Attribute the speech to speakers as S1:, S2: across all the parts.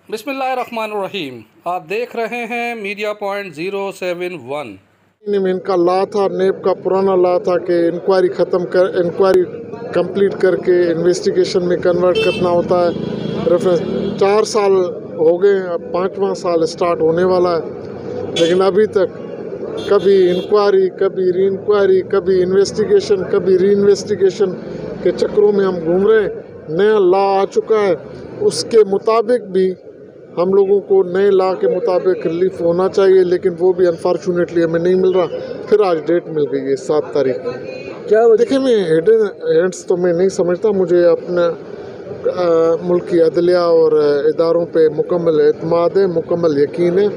S1: बिस्मिल्लाहिर्रहमानिर्रहीम। आप देख रहे हैं मीडिया पॉइंट 071।
S2: इनका लॉ था, नेब का पुराना लॉ था कि इंक्वायरी कंप्लीट करके इन्वेस्टिगेशन में कन्वर्ट करना होता है। रेफरेंस 4 साल हो गए, अब 5वां साल स्टार्ट होने वाला है, लेकिन अभी तक कभी इंक्वायरी, कभी री इंक्वायरी, कभी इन्वेस्टिगेशन, कभी री इन्वेस्टिगेशन के चक्करों में हम घूम रहे हैं। नया लॉ आ चुका है, उसके मुताबिक भी हम लोगों को नए लॉ के मुताबिक रिलीफ होना चाहिए, लेकिन वो भी अनफॉर्चुनेटली हमें नहीं मिल रहा। फिर आज डेट मिल गई है 7 तारीख। क्या देखिए, मैं हेड्स तो मैं नहीं समझता, मुझे अपने मुल्क की अदलिया और इदारों पे मुकम्मल एतमाद है, मुकम्मल यकीन है।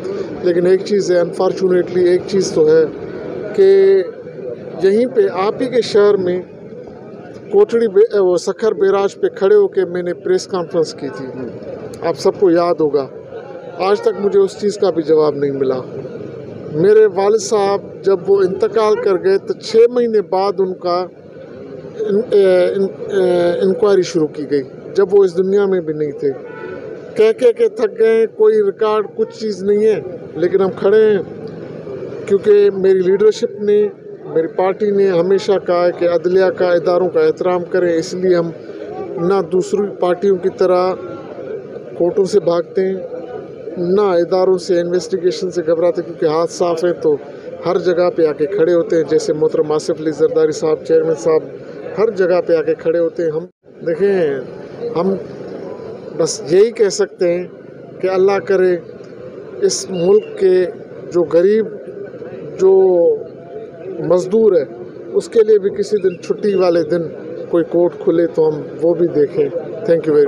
S2: लेकिन एक चीज़ है, अनफॉर्चुनेटली एक चीज़ तो है कि यहीं पे आप ही के शहर में कोटड़ी वो सखर बैराज पे खड़े होकर मैंने प्रेस कॉन्फ्रेंस की थी, आप सबको याद होगा। आज तक मुझे उस चीज़ का भी जवाब नहीं मिला। मेरे वालिद साहब जब वो इंतकाल कर गए तो 6 महीने बाद उनका इंक्वायरी शुरू की गई, जब वो इस दुनिया में भी नहीं थे। कह के थक गए, कोई रिकॉर्ड कुछ चीज़ नहीं है, लेकिन हम खड़े हैं क्योंकि मेरी लीडरशिप ने, मेरी पार्टी ने हमेशा कहा है कि अदलिया का, इदारों का एहतराम करें। इसलिए हम ना दूसरी पार्टियों की तरह कोर्टों से भागते हैं, ना इदारों से, इन्वेस्टिगेशन से घबराते, क्योंकि हाथ साफ है तो हर जगह पे आके खड़े होते हैं। जैसे मोहतरम आसिफ अली जरदारी साहब, चेयरमैन साहब, हर जगह पे आके खड़े होते हैं। हम देखें, हम बस यही कह सकते हैं कि अल्लाह करे इस मुल्क के जो गरीब, जो मज़दूर है, उसके लिए भी किसी दिन छुट्टी वाले दिन कोई कोर्ट खुले तो हम वो भी देखें। Thank you very much.